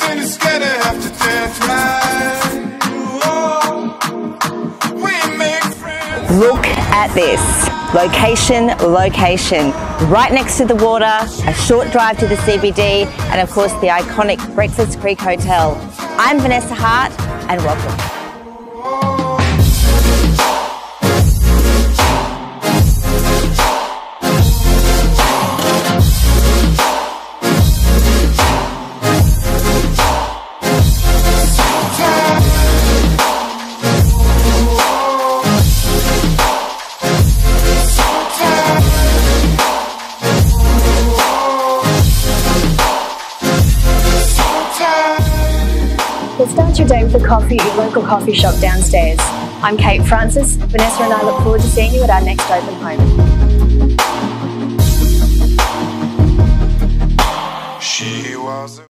Dancing instead of have to dance right. Oh, we make friends. Look at this. Location, location. Right next to the water, a short drive to the CBD, and of course the iconic Breakfast Creek Hotel. I'm Vanessa Hart, and welcome. Let's start your day with a coffee at your local coffee shop downstairs. I'm Kate Francis. Vanessa and I look forward to seeing you at our next open home. She was